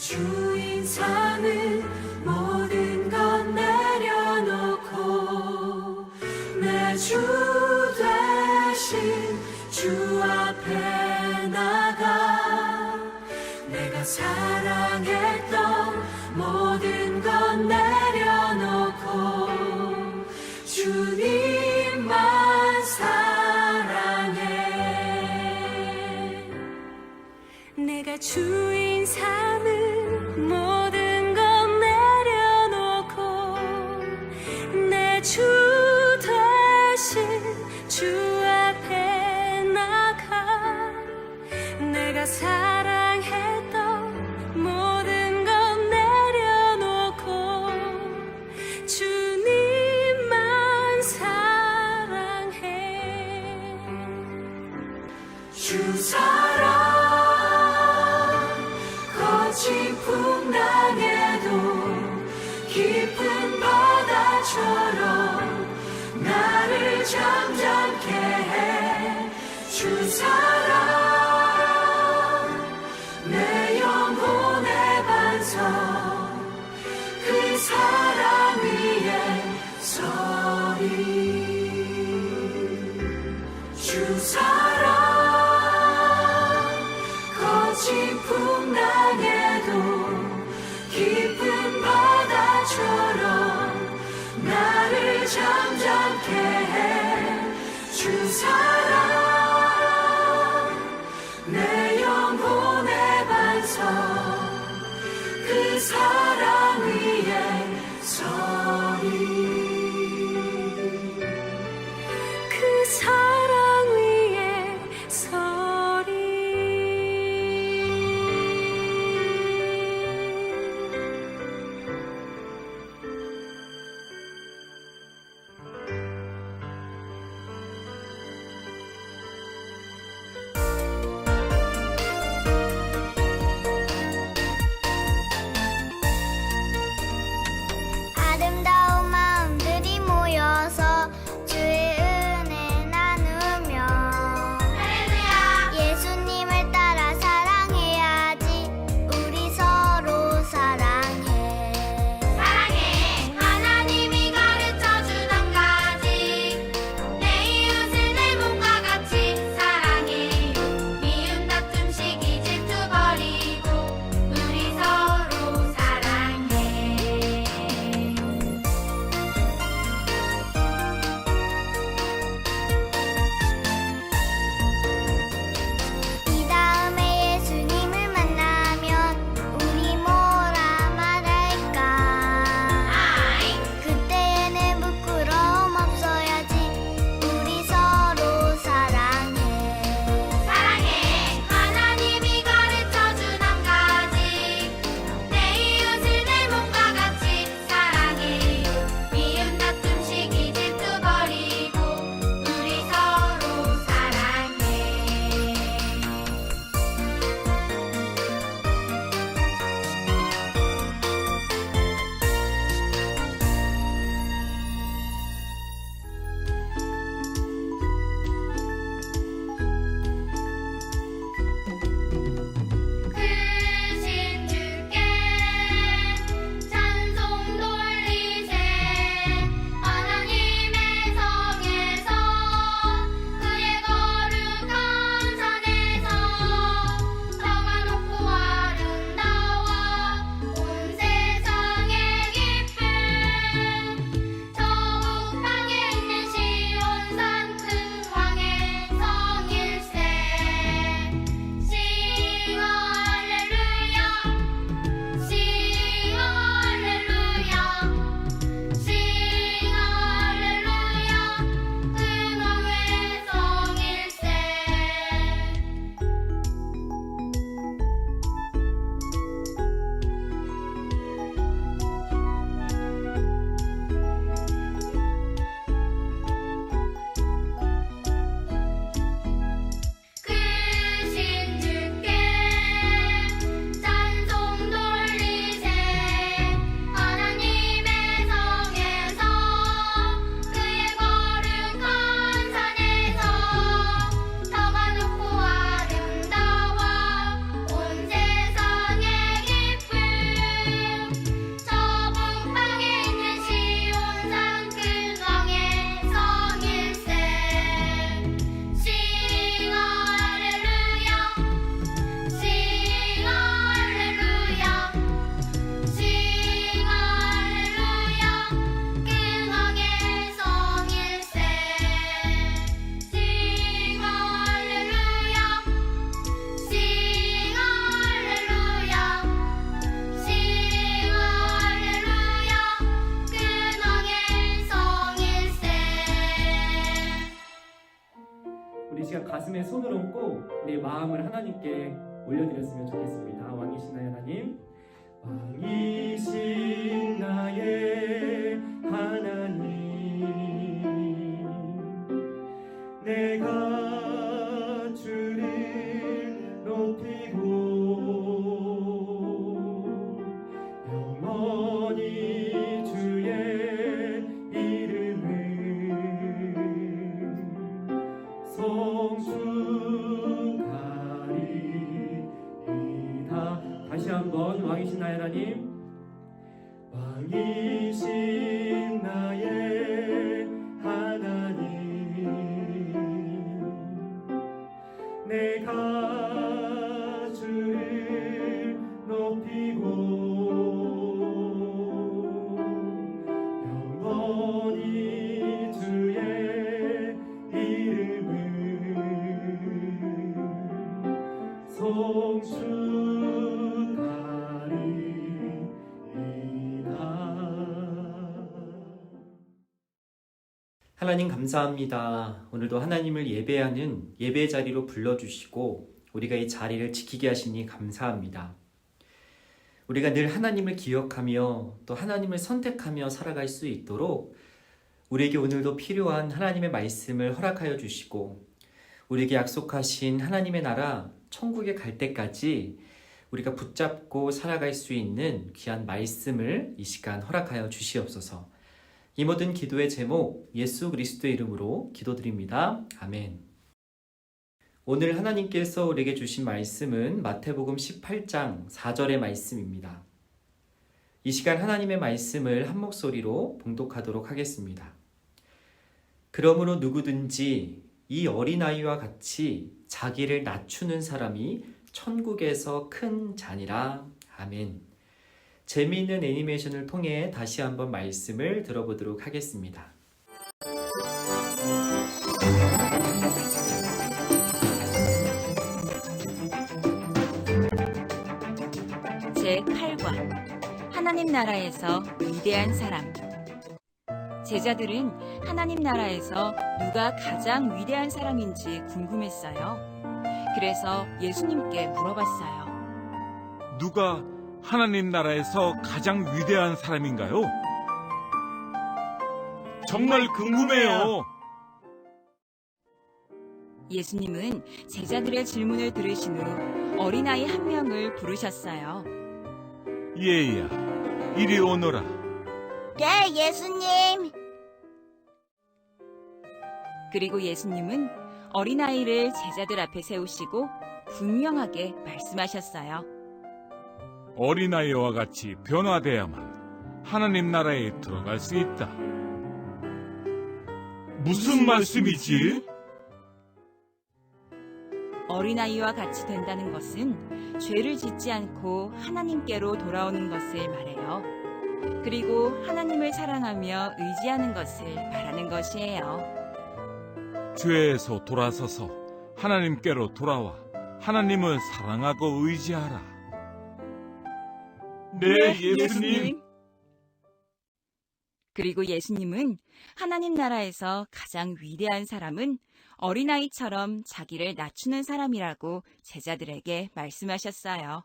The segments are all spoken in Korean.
주인 삼은 모든 것 내려놓고 내 주 되신 주 앞에 나가 내가 사랑했던 모든 것 내려놓고 주님만 사랑해. 내가 주인 삼은 모든 것 내려놓고 내 주 되신 주 앞에 나가 내가 사랑했던 모든 것 내려놓고 주님만 사랑해. 주 사랑 거친 풍랑에도 깊은 바다처럼 나를 잠잠케 해. 주 사랑 내 영혼의 반석 그 사랑 위에 서리. 주 사랑 거친 풍랑에도 깊은 바다처럼 나를 잠잠케 해. 주 사랑 내 영혼의 반석 그 사랑 위에 서리. 그 사랑 위에 서리. 우리 시간 가슴에 손을 얹고 우리 마음을 하나님께 올려드렸으면 좋겠습니다. 왕이신 나의 하나님, 왕이신 나의 하나님, 내가 주를 높이고 영원히 주의 이름을 송축하리이다. 다시 한번 왕이신 나의 하나님, 왕이신 나의 하나님, 내가 주를 높이고 영원히 주의 이름을 송축하리이다. 하나님 감사합니다. 오늘도 하나님을 예배하는 예배 자리로 불러주시고 우리가 이 자리를 지키게 하시니 감사합니다. 우리가 늘 하나님을 기억하며 또 하나님을 선택하며 살아갈 수 있도록 우리에게 오늘도 필요한 하나님의 말씀을 허락하여 주시고 우리에게 약속하신 하나님의 나라 천국에 갈 때까지 우리가 붙잡고 살아갈 수 있는 귀한 말씀을 이 시간 허락하여 주시옵소서. 이 모든 기도의 제목 예수 그리스도의 이름으로 기도드립니다. 아멘. 오늘 하나님께서 우리에게 주신 말씀은 마태복음 18장 4절의 말씀입니다. 이 시간 하나님의 말씀을 한 목소리로 봉독하도록 하겠습니다. 그러므로 누구든지 이 어린아이와 같이 자기를 낮추는 사람이 천국에서 큰 자니라. 아멘. 재미있는 애니메이션을 통해 다시 한번 말씀을 들어보도록 하겠습니다. 제8과 하나님 나라에서 위대한 사람. 제자들은 하나님 나라에서 누가 가장 위대한 사람인지 궁금했어요. 그래서 예수님께 물어봤어요. 누가 하나님 나라에서 가장 위대한 사람인가요? 정말 궁금해요. 예수님은 제자들의 질문을 들으신 후 어린아이 한 명을 부르셨어요. 얘야, 이리 오너라. 네, 예수님. 그리고 예수님은 어린아이를 제자들 앞에 세우시고 분명하게 말씀하셨어요. 어린아이와 같이 변화돼야만 하나님 나라에 들어갈 수 있다. 무슨 말씀이지? 어린아이와 같이 된다는 것은 죄를 짓지 않고 하나님께로 돌아오는 것을 말해요. 그리고 하나님을 사랑하며 의지하는 것을 말하는 것이에요. 죄에서 돌아서서 하나님께로 돌아와 하나님을 사랑하고 의지하라. 네, 예수님. 그리고 예수님은 하나님 나라에서 가장 위대한 사람은 어린아이처럼 자기를 낮추는 사람이라고 제자들에게 말씀하셨어요.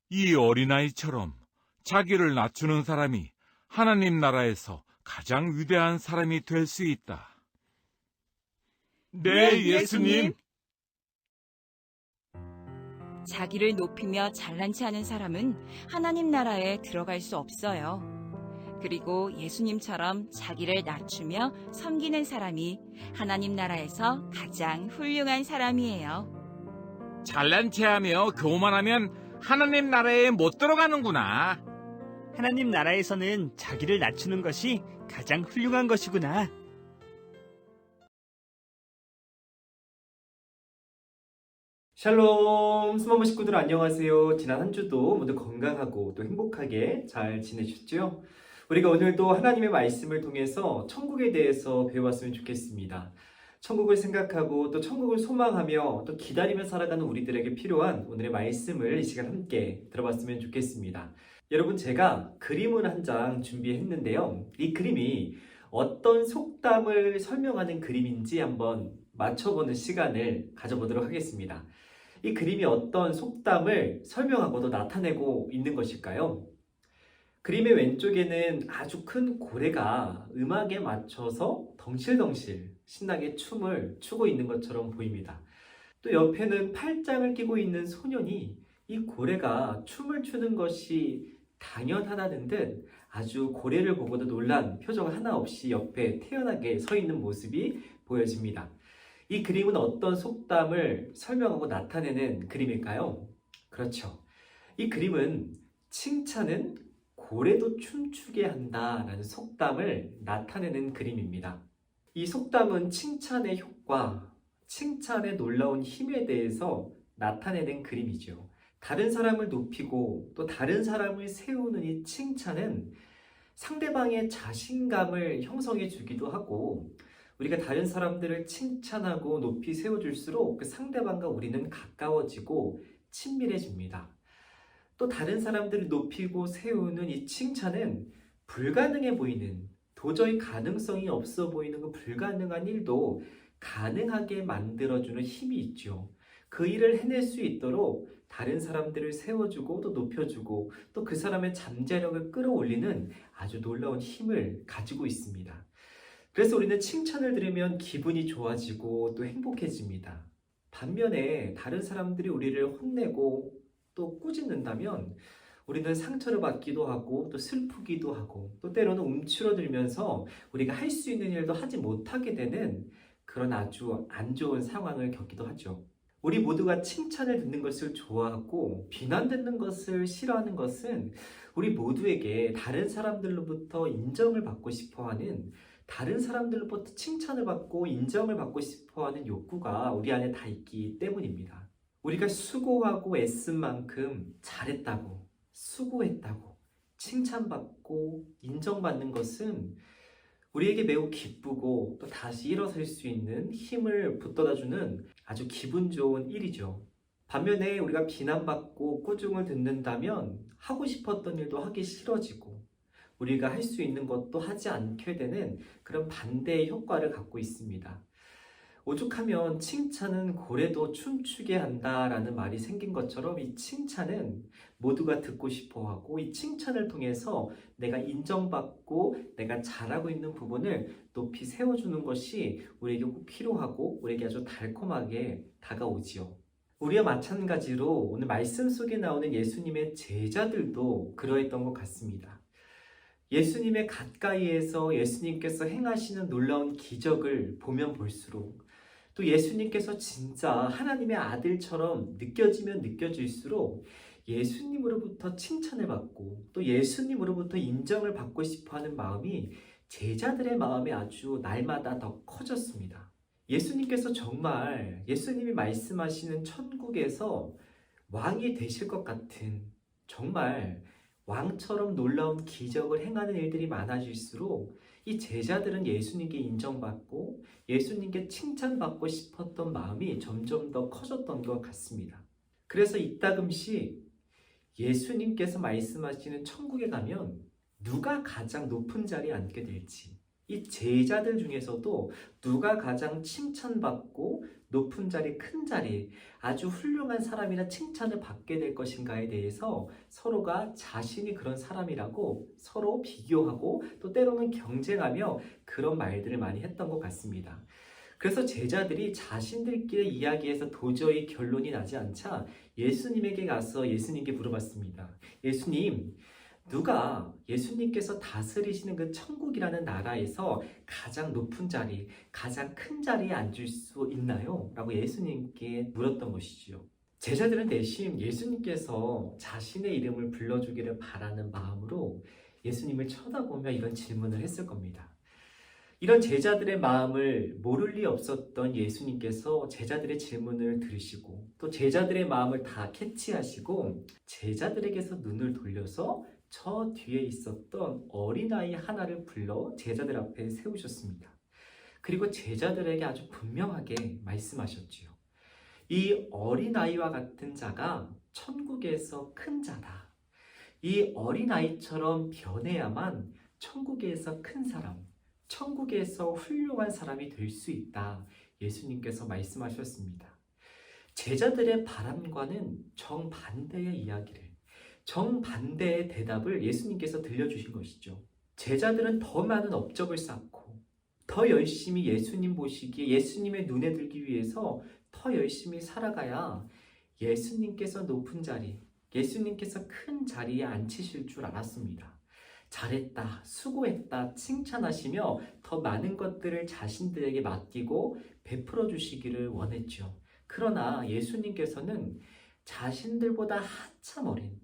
이 어린아이처럼 자기를 낮추는 사람이 하나님 나라에서 가장 위대한 사람이 될 수 있다. 네, 예수님. 자기를 높이며 잘난 체 하는 사람은 하나님 나라에 들어갈 수 없어요. 그리고 예수님처럼 자기를 낮추며 섬기는 사람이 하나님 나라에서 가장 훌륭한 사람이에요. 잘난 체하며 교만하면 하나님 나라에 못 들어가는구나. 하나님 나라에서는 자기를 낮추는 것이 가장 훌륭한 것이구나. 샬롬, 스마모 식구들 안녕하세요. 지난 한 주도 모두 건강하고 또 행복하게 잘 지내셨죠? 우리가 오늘도 하나님의 말씀을 통해서 천국에 대해서 배워봤으면 좋겠습니다. 천국을 생각하고 또 천국을 소망하며 또 기다리며 살아가는 우리들에게 필요한 오늘의 말씀을 이 시간 함께 들어봤으면 좋겠습니다. 여러분, 제가 그림을 한 장 준비했는데요. 이 그림이 어떤 속담을 설명하는 그림인지 한번 맞춰보는 시간을 가져보도록 하겠습니다. 이 그림이 어떤 속담을 설명하고 또 나타내고 있는 것일까요? 그림의 왼쪽에는 아주 큰 고래가 음악에 맞춰서 덩실덩실 신나게 춤을 추고 있는 것처럼 보입니다. 또 옆에는 팔짱을 끼고 있는 소년이 이 고래가 춤을 추는 것이 당연하다는 듯 아주 고래를 보고도 놀란 표정 하나 없이 옆에 태연하게 서 있는 모습이 보여집니다. 이 그림은 어떤 속담을 설명하고 나타내는 그림일까요? 그렇죠. 이 그림은 칭찬은 고래도 춤추게 한다라는 속담을 나타내는 그림입니다. 이 속담은 칭찬의 효과, 칭찬의 놀라운 힘에 대해서 나타내는 그림이죠. 다른 사람을 높이고 또 다른 사람을 세우는 이 칭찬은 상대방의 자신감을 형성해 주기도 하고, 우리가 다른 사람들을 칭찬하고 높이 세워줄수록 그 상대방과 우리는 가까워지고 친밀해집니다. 또 다른 사람들을 높이고 세우는 이 칭찬은 불가능해 보이는, 도저히 가능성이 없어 보이는 그 불가능한 일도 가능하게 만들어주는 힘이 있죠. 그 일을 해낼 수 있도록 다른 사람들을 세워주고 또 높여주고 또 그 사람의 잠재력을 끌어올리는 아주 놀라운 힘을 가지고 있습니다. 그래서 우리는 칭찬을 들으면 기분이 좋아지고 또 행복해집니다. 반면에 다른 사람들이 우리를 혼내고 또 꾸짖는다면 우리는 상처를 받기도 하고 또 슬프기도 하고 또 때로는 움츠러들면서 우리가 할 수 있는 일도 하지 못하게 되는 그런 아주 안 좋은 상황을 겪기도 하죠. 우리 모두가 칭찬을 듣는 것을 좋아하고 비난 듣는 것을 싫어하는 것은 우리 모두에게 다른 사람들로부터 인정을 받고 싶어하는, 다른 사람들로부터 칭찬을 받고 인정을 받고 싶어하는 욕구가 우리 안에 다 있기 때문입니다. 우리가 수고하고 애쓴 만큼 잘했다고, 수고했다고 칭찬받고 인정받는 것은 우리에게 매우 기쁘고 또 다시 일어설 수 있는 힘을 북돋아주는 아주 기분 좋은 일이죠. 반면에 우리가 비난받고 꾸중을 듣는다면 하고 싶었던 일도 하기 싫어지고 우리가 할 수 있는 것도 하지 않게 되는 그런 반대의 효과를 갖고 있습니다. 오죽하면 칭찬은 고래도 춤추게 한다라는 말이 생긴 것처럼 이 칭찬은 모두가 듣고 싶어하고 이 칭찬을 통해서 내가 인정받고 내가 잘하고 있는 부분을 높이 세워주는 것이 우리에게 꼭 필요하고 우리에게 아주 달콤하게 다가오지요. 우리와 마찬가지로 오늘 말씀 속에 나오는 예수님의 제자들도 그러했던 것 같습니다. 예수님의 가까이에서 예수님께서 행하시는 놀라운 기적을 보면 볼수록 또 예수님께서 진짜 하나님의 아들처럼 느껴지면 느껴질수록 예수님으로부터 칭찬을 받고 또 예수님으로부터 인정을 받고 싶어하는 마음이 제자들의 마음에 아주 날마다 더 커졌습니다. 예수님께서 정말 예수님이 말씀하시는 천국에서 왕이 되실 것 같은, 정말 왕처럼 놀라운 기적을 행하는 일들이 많아질수록 이 제자들은 예수님께 인정받고 예수님께 칭찬받고 싶었던 마음이 점점 더 커졌던 것 같습니다. 그래서 이따금씩 예수님께서 말씀하시는 천국에 가면 누가 가장 높은 자리에 앉게 될지, 이 제자들 중에서도 누가 가장 칭찬받고 높은 자리, 큰 자리, 아주 훌륭한 사람이라 칭찬을 받게 될 것인가에 대해서 서로가 자신이 그런 사람이라고 서로 비교하고 또 때로는 경쟁하며 그런 말들을 많이 했던 것 같습니다. 그래서 제자들이 자신들끼리 이야기해서 도저히 결론이 나지 않자 예수님에게 가서 예수님께 물어봤습니다. 예수님, 누가 예수님께서 다스리시는 그 천국이라는 나라에서 가장 높은 자리, 가장 큰 자리에 앉을 수 있나요? 라고 예수님께 물었던 것이지요. 제자들은 대신 예수님께서 자신의 이름을 불러주기를 바라는 마음으로 예수님을 쳐다보며 이런 질문을 했을 겁니다. 이런 제자들의 마음을 모를 리 없었던 예수님께서 제자들의 질문을 들으시고 또 제자들의 마음을 다 캐치하시고 제자들에게서 눈을 돌려서 저 뒤에 있었던 어린아이 하나를 불러 제자들 앞에 세우셨습니다. 그리고 제자들에게 아주 분명하게 말씀하셨지요. 이 어린아이와 같은 자가 천국에서 큰 자다. 이 어린아이처럼 변해야만 천국에서 큰 사람, 천국에서 훌륭한 사람이 될 수 있다. 예수님께서 말씀하셨습니다. 제자들의 바람과는 정반대의 이야기를, 정반대의 대답을 예수님께서 들려주신 것이죠. 제자들은 더 많은 업적을 쌓고 더 열심히 예수님 보시기에 예수님의 눈에 들기 위해서 더 열심히 살아가야 예수님께서 높은 자리, 예수님께서 큰 자리에 앉히실 줄 알았습니다. 잘했다, 수고했다 칭찬하시며 더 많은 것들을 자신들에게 맡기고 베풀어 주시기를 원했죠. 그러나 예수님께서는 자신들보다 한참 어린,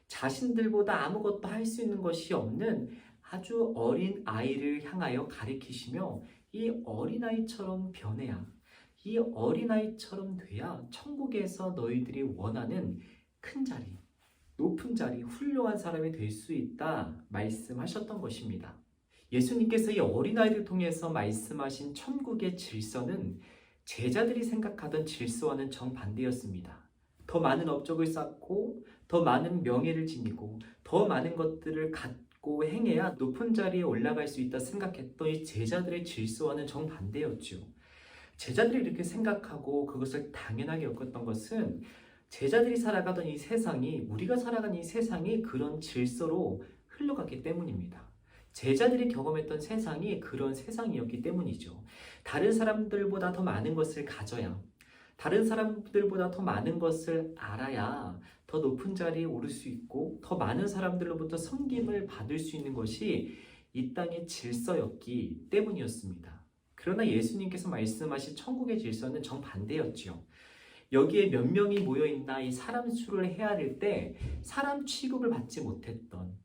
자신들보다 아무것도 할 수 있는 것이 없는 아주 어린 아이를 향하여 가리키시며 이 어린아이처럼 변해야, 이 어린아이처럼 돼야 천국에서 너희들이 원하는 큰 자리, 높은 자리, 훌륭한 사람이 될 수 있다 말씀하셨던 것입니다. 예수님께서 이 어린아이를 통해서 말씀하신 천국의 질서는 제자들이 생각하던 질서와는 정반대였습니다. 더 많은 업적을 쌓고 더 많은 명예를 지니고 더 많은 것들을 갖고 행해야 높은 자리에 올라갈 수 있다 생각했던 이 제자들의 질서와는 정반대였죠. 제자들이 이렇게 생각하고 그것을 당연하게 여겼던 것은 제자들이 살아가던 이 세상이, 우리가 살아가는 이 세상이 그런 질서로 흘러갔기 때문입니다. 제자들이 경험했던 세상이 그런 세상이었기 때문이죠. 다른 사람들보다 더 많은 것을 가져야, 다른 사람들보다 더 많은 것을 알아야 더 높은 자리에 오를 수 있고 더 많은 사람들로부터 섬김을 받을 수 있는 것이 이 땅의 질서였기 때문이었습니다. 그러나 예수님께서 말씀하신 천국의 질서는 정반대였죠. 여기에 몇 명이 모여있나 이 사람 수를 헤아릴 때 사람 취급을 받지 못했던,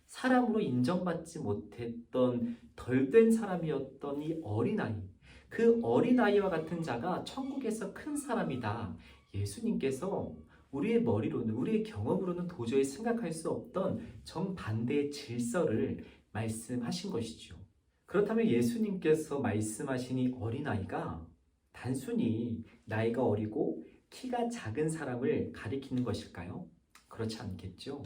사람으로 인정받지 못했던 덜된 사람이었던 이 어린아이, 그 어린아이와 같은 자가 천국에서 큰 사람이다. 예수님께서 우리의 머리로는, 우리의 경험으로는 도저히 생각할 수 없던 정반대의 질서를 말씀하신 것이죠. 그렇다면 예수님께서 말씀하신 이 어린아이가 단순히 나이가 어리고 키가 작은 사람을 가리키는 것일까요? 그렇지 않겠죠.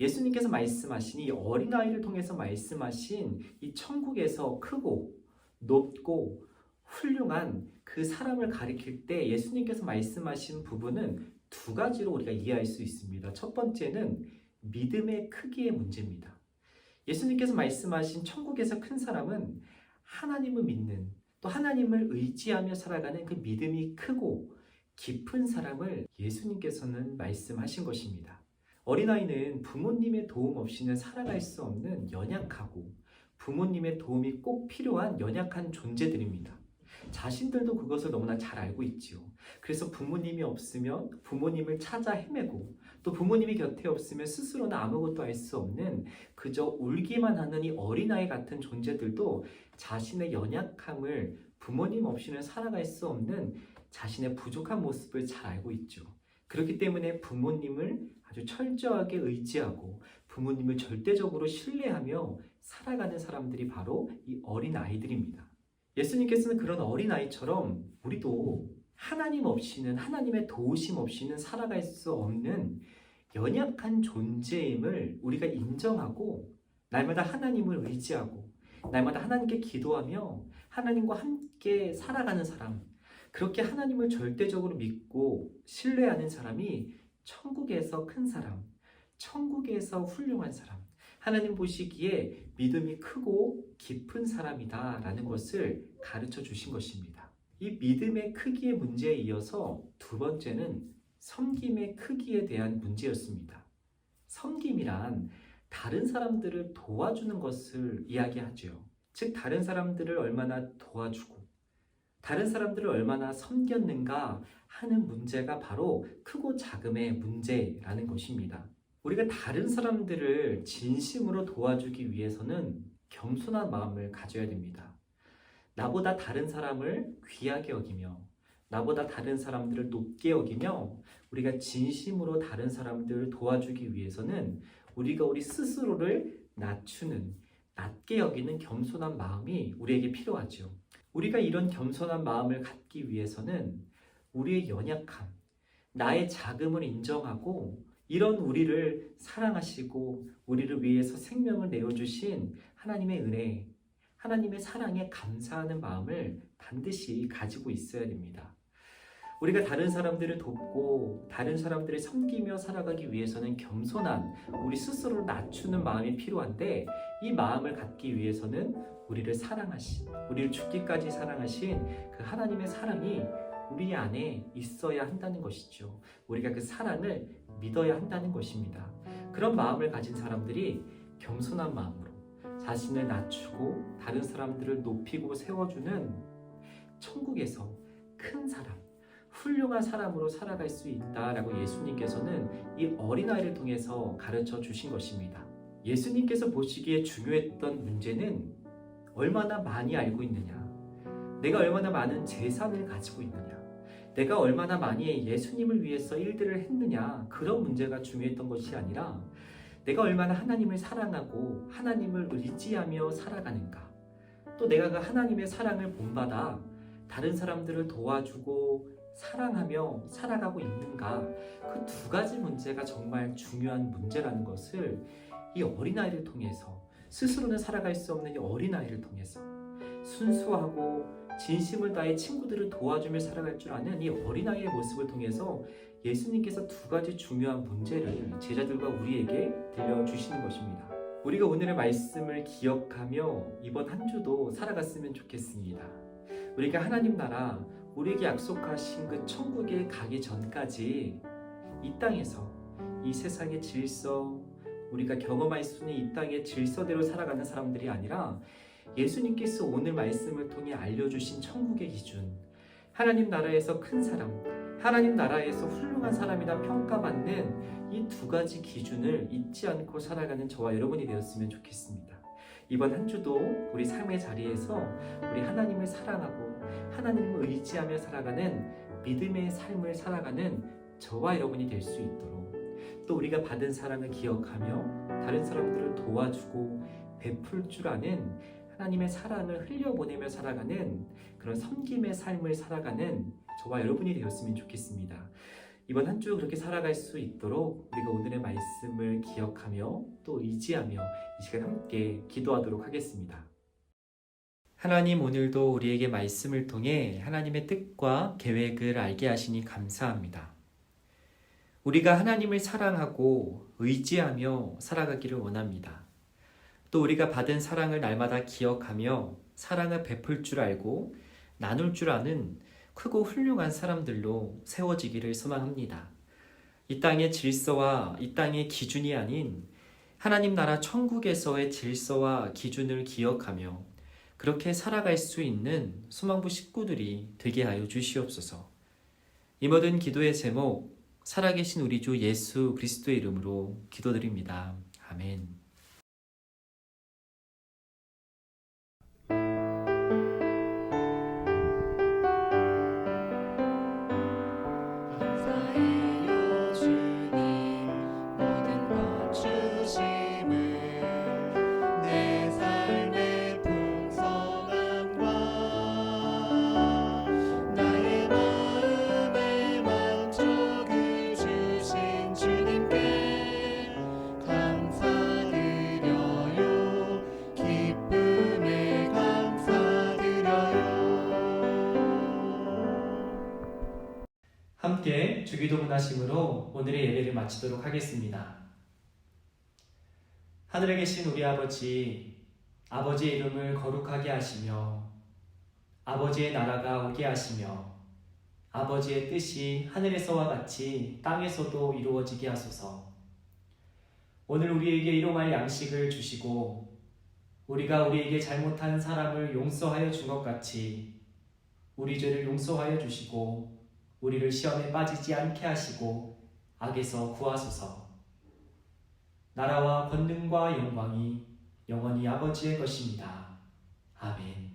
예수님께서 말씀하신 이 어린아이를 통해서 말씀하신 이 천국에서 크고 높고 훌륭한 그 사람을 가리킬 때 예수님께서 말씀하신 부분은 두 가지로 우리가 이해할 수 있습니다. 첫 번째는 믿음의 크기의 문제입니다. 예수님께서 말씀하신 천국에서 큰 사람은 하나님을 믿는, 또 하나님을 의지하며 살아가는 그 믿음이 크고 깊은 사람을 예수님께서는 말씀하신 것입니다. 어린아이는 부모님의 도움 없이는 살아갈 수 없는 연약하고 부모님의 도움이 꼭 필요한 연약한 존재들입니다. 자신들도 그것을 너무나 잘 알고 있지요. 그래서 부모님이 없으면 부모님을 찾아 헤매고 또 부모님이 곁에 없으면 스스로는 아무것도 할 수 없는 그저 울기만 하는 이 어린아이 같은 존재들도 자신의 연약함을 부모님 없이는 살아갈 수 없는 자신의 부족한 모습을 잘 알고 있죠. 그렇기 때문에 부모님을 아주 철저하게 의지하고 부모님을 절대적으로 신뢰하며 살아가는 사람들이 바로 이 어린아이들입니다. 예수님께서는 그런 어린아이처럼 우리도 하나님 없이는, 하나님의 도우심 없이는 살아갈 수 없는 연약한 존재임을 우리가 인정하고 날마다 하나님을 의지하고 날마다 하나님께 기도하며 하나님과 함께 살아가는 사람, 그렇게 하나님을 절대적으로 믿고 신뢰하는 사람이 천국에서 큰 사람, 천국에서 훌륭한 사람, 하나님 보시기에 믿음이 크고 깊은 사람이다 라는 것을 가르쳐 주신 것입니다. 이 믿음의 크기의 문제에 이어서 두 번째는 섬김의 크기에 대한 문제였습니다. 섬김이란 다른 사람들을 도와주는 것을 이야기하죠. 즉 다른 사람들을 얼마나 도와주고 다른 사람들을 얼마나 섬겼는가 하는 문제가 바로 크고 작음의 문제라는 것입니다. 우리가 다른 사람들을 진심으로 도와주기 위해서는 겸손한 마음을 가져야 됩니다. 나보다 다른 사람을 귀하게 여기며 나보다 다른 사람들을 높게 여기며 우리가 진심으로 다른 사람들을 도와주기 위해서는 우리가 우리 스스로를 낮추는, 낮게 여기는 겸손한 마음이 우리에게 필요하죠. 우리가 이런 겸손한 마음을 갖기 위해서는 우리의 연약함, 나의 작음을 인정하고 이런 우리를 사랑하시고 우리를 위해서 생명을 내어주신 하나님의 은혜, 하나님의 사랑에 감사하는 마음을 반드시 가지고 있어야 됩니다. 우리가 다른 사람들을 돕고 다른 사람들을 섬기며 살아가기 위해서는 겸손한 우리 스스로를 낮추는 마음이 필요한데, 이 마음을 갖기 위해서는 우리를 사랑하신, 우리를 죽기까지 사랑하신 그 하나님의 사랑이 우리 안에 있어야 한다는 것이죠. 우리가 그 사랑을 믿어야 한다는 것입니다. 그런 마음을 가진 사람들이 겸손한 마음으로 자신을 낮추고 다른 사람들을 높이고 세워주는 천국에서 큰 사람, 훌륭한 사람으로 살아갈 수 있다라고 예수님께서는 이 어린아이를 통해서 가르쳐 주신 것입니다. 예수님께서 보시기에 중요했던 문제는 얼마나 많이 알고 있느냐, 내가 얼마나 많은 재산을 가지고 있느냐, 내가 얼마나 많이 예수님을 위해서 일들을 했느냐, 그런 문제가 중요했던 것이 아니라 내가 얼마나 하나님을 사랑하고 하나님을 의지하며 살아가는가, 또 내가 그 하나님의 사랑을 본받아 다른 사람들을 도와주고 사랑하며 살아가고 있는가, 그 두 가지 문제가 정말 중요한 문제라는 것을 이 어린아이를 통해서, 스스로는 살아갈 수 없는 이 어린아이를 통해서, 순수하고 진심을 다해 친구들을 도와주며 살아갈 줄 아는 이 어린아이의 모습을 통해서 예수님께서 두 가지 중요한 문제를 제자들과 우리에게 들려주시는 것입니다. 우리가 오늘의 말씀을 기억하며 이번 한 주도 살아갔으면 좋겠습니다. 우리가 하나님 나라, 우리에게 약속하신 그 천국에 가기 전까지 이 땅에서 이 세상의 질서, 우리가 경험할 수 있는 이 땅의 질서대로 살아가는 사람들이 아니라 예수님께서 오늘 말씀을 통해 알려주신 천국의 기준, 하나님 나라에서 큰 사람, 하나님 나라에서 훌륭한 사람이라 평가받는 이 두 가지 기준을 잊지 않고 살아가는 저와 여러분이 되었으면 좋겠습니다. 이번 한 주도 우리 삶의 자리에서 우리 하나님을 사랑하고 하나님을 의지하며 살아가는 믿음의 삶을 살아가는 저와 여러분이 될 수 있도록, 또 우리가 받은 사랑을 기억하며 다른 사람들을 도와주고 베풀 줄 아는 하나님의 사랑을 흘려보내며 살아가는 그런 섬김의 삶을 살아가는 저와 여러분이 되었으면 좋겠습니다. 이번 한 주 그렇게 살아갈 수 있도록 우리가 오늘의 말씀을 기억하며 또 의지하며 이 시간 함께 기도하도록 하겠습니다. 하나님, 오늘도 우리에게 말씀을 통해 하나님의 뜻과 계획을 알게 하시니 감사합니다. 우리가 하나님을 사랑하고 의지하며 살아가기를 원합니다. 또 우리가 받은 사랑을 날마다 기억하며 사랑을 베풀 줄 알고 나눌 줄 아는 크고 훌륭한 사람들로 세워지기를 소망합니다. 이 땅의 질서와 이 땅의 기준이 아닌 하나님 나라 천국에서의 질서와 기준을 기억하며 그렇게 살아갈 수 있는 소망부 식구들이 되게 하여 주시옵소서. 이 모든 기도의 제목, 살아계신 우리 주 예수 그리스도의 이름으로 기도드립니다. 아멘. 감사해요 주님, 모든 것 주심을, 내 삶의 풍성함과 나의 마음의 만족을 주신 주님께 감사드려요. 기쁨에 감사드려요. 함께 주기도문 하심으로 오늘의 예배를 마치도록 하겠습니다. 하늘에 계신 우리 아버지, 아버지의 이름을 거룩하게 하시며 아버지의 나라가 오게 하시며 아버지의 뜻이 하늘에서와 같이 땅에서도 이루어지게 하소서. 오늘 우리에게 일용할 양식을 주시고 우리가 우리에게 잘못한 사람을 용서하여 준 것 같이 우리 죄를 용서하여 주시고 우리를 시험에 빠지지 않게 하시고 악에서 구하소서. 나라와 권능과 영광이 영원히 아버지의 것입니다. 아멘.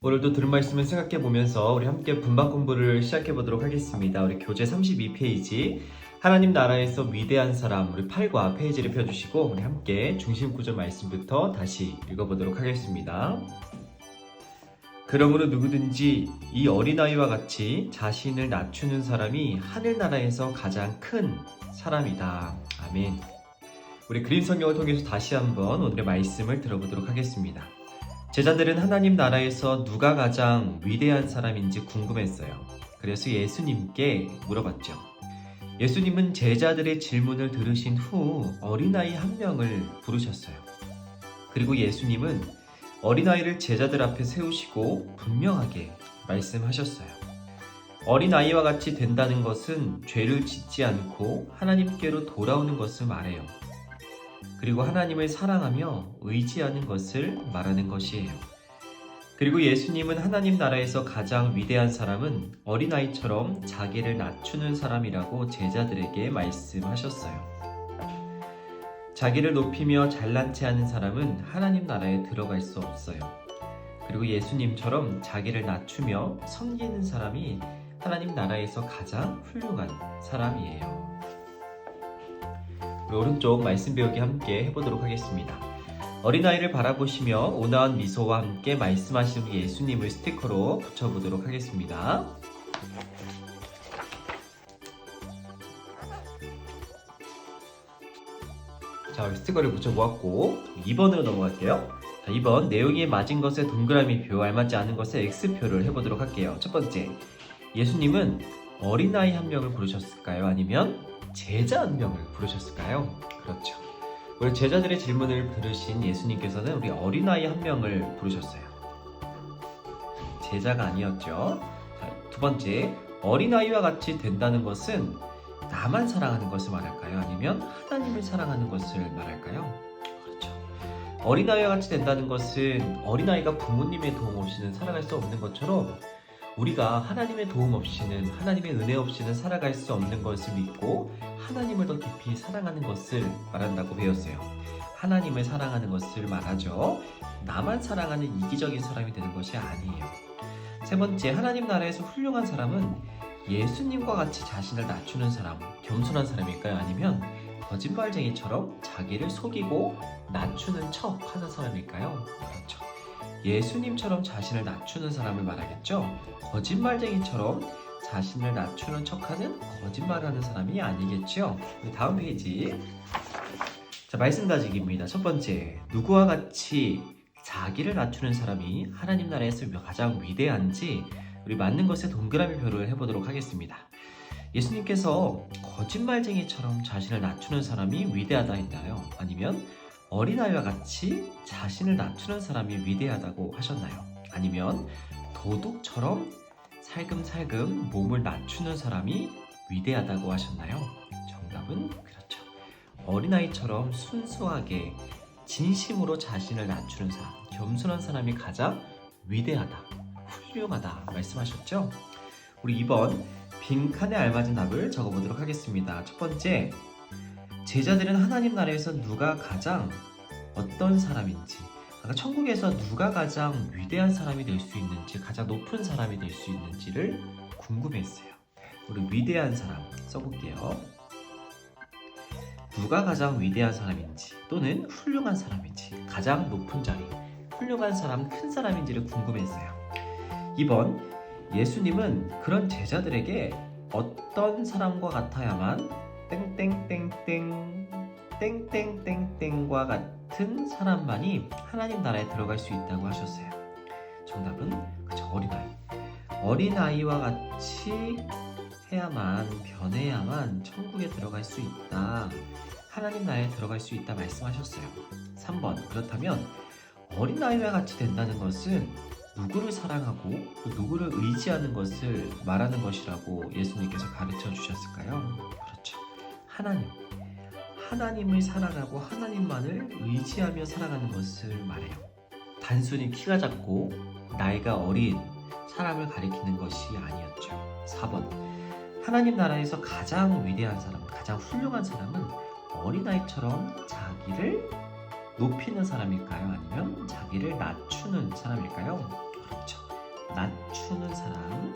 오늘도 들은 말씀을 생각해 보면서 우리 함께 분반 공부를 시작해 보도록 하겠습니다. 우리 교재 32페이지 하나님 나라에서 위대한 사람, 우리 8과 페이지를 펴주시고 우리 함께 중심 구절 말씀부터 다시 읽어보도록 하겠습니다. 그러므로 누구든지 이 어린아이와 같이 자신을 낮추는 사람이 하늘나라에서 가장 큰 사람이다. 아멘. 우리 그림 성경을 통해서 다시 한번 오늘의 말씀을 들어보도록 하겠습니다. 제자들은 하나님 나라에서 누가 가장 위대한 사람인지 궁금했어요. 그래서 예수님께 물어봤죠. 예수님은 제자들의 질문을 들으신 후 어린아이 한 명을 부르셨어요. 그리고 예수님은 어린아이를 제자들 앞에 세우시고 분명하게 말씀하셨어요. 어린아이와 같이 된다는 것은 죄를 짓지 않고 하나님께로 돌아오는 것을 말해요. 그리고 하나님을 사랑하며 의지하는 것을 말하는 것이에요. 그리고 예수님은 하나님 나라에서 가장 위대한 사람은 어린아이처럼 자기를 낮추는 사람이라고 제자들에게 말씀하셨어요. 자기를 높이며 잘난 체 하는 사람은 하나님 나라에 들어갈 수 없어요. 그리고 예수님처럼 자기를 낮추며 섬기는 사람이 하나님 나라에서 가장 훌륭한 사람이에요. 우리 오른쪽 말씀 배우기 함께 해보도록 하겠습니다. 어린아이를 바라보시며 온화한 미소와 함께 말씀하시는 예수님을 스티커로 붙여보도록 하겠습니다. 자, 스티커를 붙여보았고 2번으로 넘어갈게요. 자, 2번 내용이 맞은 것에 동그라미표, 알맞지 않은 것에 X표를 해보도록 할게요. 첫 번째, 예수님은 어린아이 한 명을 부르셨을까요? 아니면 제자 한 명을 부르셨을까요? 그렇죠. 우리 제자들의 질문을 들으신 예수님께서는 우리 어린아이 한 명을 부르셨어요. 제자가 아니었죠. 자, 두 번째, 어린아이와 같이 된다는 것은 나만 사랑하는 것을 말할까요? 아니면 하나님을 사랑하는 것을 말할까요? 그렇죠. 어린아이와 같이 된다는 것은 어린아이가 부모님의 도움 없이는 살아갈 수 없는 것처럼 우리가 하나님의 도움 없이는, 하나님의 은혜 없이는 살아갈 수 없는 것을 믿고 하나님을 더 깊이 사랑하는 것을 말한다고 배웠어요. 하나님을 사랑하는 것을 말하죠. 나만 사랑하는 이기적인 사람이 되는 것이 아니에요. 세 번째, 하나님 나라에서 훌륭한 사람은 예수님과 같이 자신을 낮추는 사람, 겸손한 사람일까요? 아니면 거짓말쟁이처럼 자기를 속이고 낮추는 척 하는 사람일까요? 그렇죠. 예수님처럼 자신을 낮추는 사람을 말하겠죠? 거짓말쟁이처럼 자신을 낮추는 척하는 거짓말하는 사람이 아니겠죠? 다음 페이지. 자, 말씀 다지기입니다. 첫 번째, 누구와 같이 자기를 낮추는 사람이 하나님 나라에서 가장 위대한지 우리 맞는 것에 동그라미 표를 해보도록 하겠습니다. 예수님께서 거짓말쟁이처럼 자신을 낮추는 사람이 위대하다 했나요? 아니면 어린아이와 같이 자신을 낮추는 사람이 위대하다고 하셨나요? 아니면 도둑처럼 살금살금 몸을 낮추는 사람이 위대하다고 하셨나요? 정답은 그렇죠. 어린아이처럼 순수하게 진심으로 자신을 낮추는 사람, 겸손한 사람이 가장 위대하다, 훌륭하다 말씀하셨죠? 우리 2번 빈칸에 알맞은 답을 적어보도록 하겠습니다. 첫 번째, 제자들은 하나님 나라에서 누가 가장 어떤 사람인지, 아까 천국에서 누가 가장 위대한 사람이 될 수 있는지, 가장 높은 사람이 될 수 있는지를 궁금했어요. 우리 위대한 사람 써볼게요. 누가 가장 위대한 사람인지 또는 훌륭한 사람인지, 가장 높은 자리, 훌륭한 사람, 큰 사람인지를 궁금했어요. 2번, 예수님은 그런 제자들에게 어떤 사람과 같아야만 땡땡땡땡 땡땡땡땡과 같은 사람만이 하나님 나라에 들어갈 수 있다고 하셨어요. 정답은 그죠, 어린아이와 같이 해야만, 변해야만 천국에 들어갈 수 있다, 하나님 나라에 들어갈 수 있다 말씀하셨어요. 3번, 그렇다면 어린아이와 같이 된다는 것은 누구를 사랑하고 또 누구를 의지하는 것을 말하는 것이라고 예수님께서 가르쳐 주셨을까요? 그렇죠. 하나님을 사랑하고 하나님만을 의지하며 살아가는 것을 말해요. 단순히 키가 작고 나이가 어린 사람을 가리키는 것이 아니었죠. 4번, 하나님 나라에서 가장 위대한 사람, 가장 훌륭한 사람은 어린아이처럼 자기를 높이는 사람일까요? 아니면 자기를 낮추는 사람일까요? 그렇죠. 낮추는 사람,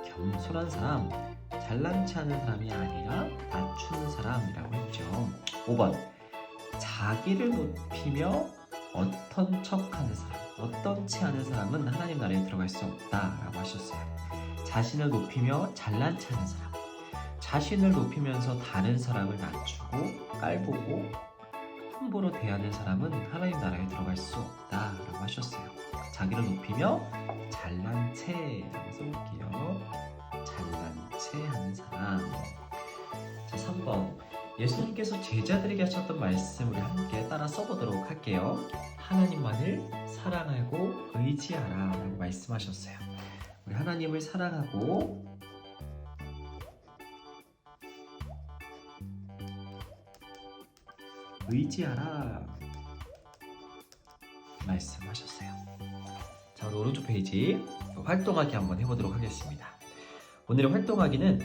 겸손한 사람, 잘난 체 하는 사람이 아니라 낮추는 사람이라고 했죠. 5번, 자기를 높이며 어떤 척하는 사람, 어떤 채 하는 사람은 하나님 나라에 들어갈 수 없다라고 하셨어요. 자신을 높이며 잘난 체 하는 사람, 자신을 높이면서 다른 사람을 낮추고 깔보고 함부로 대하는 사람은 하나님 나라에 들어갈 수 없다라고 하셨어요. 자기를 높이며 잘난 체 한번 써볼게요. 잘난 체 하는 사람. 자, 3번. 예수님께서 제자들에게 하셨던 말씀 우리 함께 따라 써보도록 할게요. 하나님만을 사랑하고 의지하라 라고 말씀하셨어요. 우리 하나님을 사랑하고 의지하라 말씀하셨어요. 자, 우리 오른쪽 페이지 활동하기 한번 해보도록 하겠습니다. 오늘의 활동하기는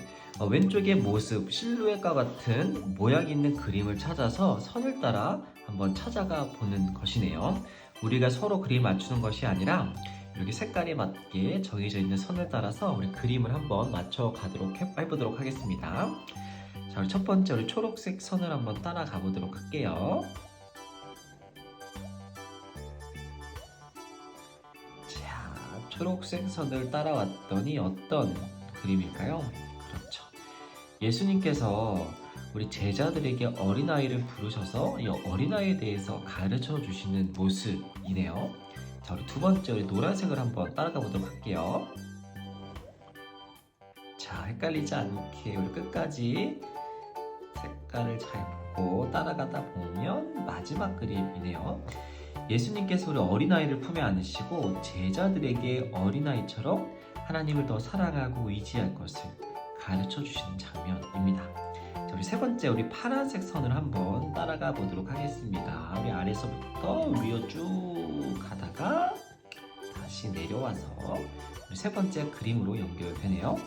왼쪽의 모습, 실루엣과 같은 모양 있는 그림을 찾아서 선을 따라 한번 찾아가 보는 것이네요. 우리가 서로 그림 맞추는 것이 아니라 이렇게 색깔에 맞게 정해져 있는 선을 따라서 우리 그림을 한번 맞춰 가도록 해보도록 하겠습니다. 자, 우리 첫 번째 우리 초록색 선을 한번 따라가 보도록 할게요. 자, 초록색 선을 따라왔더니 어떤 그림일까요? 그렇죠. 예수님께서 우리 제자들에게 어린아이를 부르셔서 이 어린아이에 대해서 가르쳐 주시는 모습이네요. 자, 우리 두 번째 우리 노란색을 한번 따라가 보도록 할게요. 자, 헷갈리지 않게 우리 끝까지 색깔을 잘 보고 따라가다 보면 마지막 그림이네요. 예수님께서 우리 어린아이를 품에 안으시고 제자들에게 어린아이처럼 하나님을 더 사랑하고 의지할 것을 가르쳐 주시는 장면입니다. 자, 우리 세 번째 우리 파란색 선을 한번 따라가 보도록 하겠습니다. 우리 아래서부터 위로 쭉 가다가 다시 내려와서 우리 세 번째 그림으로 연결되네요.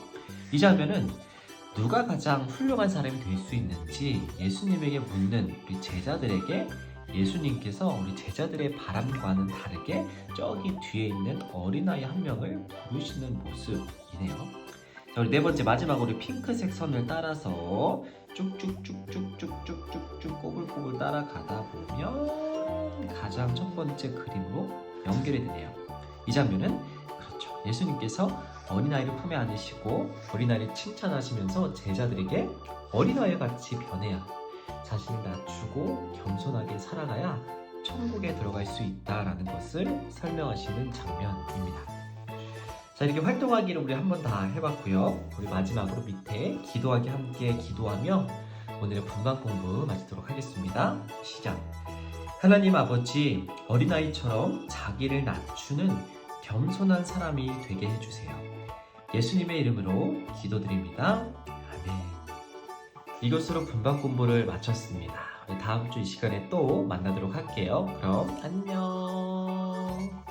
이 장면은 누가 가장 훌륭한 사람이 될 수 있는지 예수님에게 묻는 우리 제자들에게 예수님께서 우리 제자들의 바람과는 다르게 저기 뒤에 있는 어린아이 한 명을 부르시는 모습이네요. 자, 우리 네 번째 마지막으로 핑크색 선을 따라서 쭉쭉쭉쭉쭉쭉쭉쭉 꼬불꼬불 따라가다 보면 가장 첫 번째 그림으로 연결이 되네요. 이 장면은 그렇죠. 예수님께서 어린아이를 품에 안으시고 어린아이를 칭찬하시면서 제자들에게 어린아이 같이 변해야 자신을 낮추고 겸손하게 살아가야 천국에 들어갈 수 있다라는 것을 설명하시는 장면입니다. 자, 이렇게 활동하기를 우리 한번 다 해봤고요. 우리 마지막으로 밑에 기도하기 함께 기도하며 오늘의 분방 공부 마치도록 하겠습니다. 시작. 하나님 아버지, 어린아이처럼 자기를 낮추는 겸손한 사람이 되게 해주세요. 예수님의 이름으로 기도드립니다. 아멘. 이것으로 분방 공부를 마쳤습니다. 다음 주 이 시간에 또 만나도록 할게요. 그럼 안녕.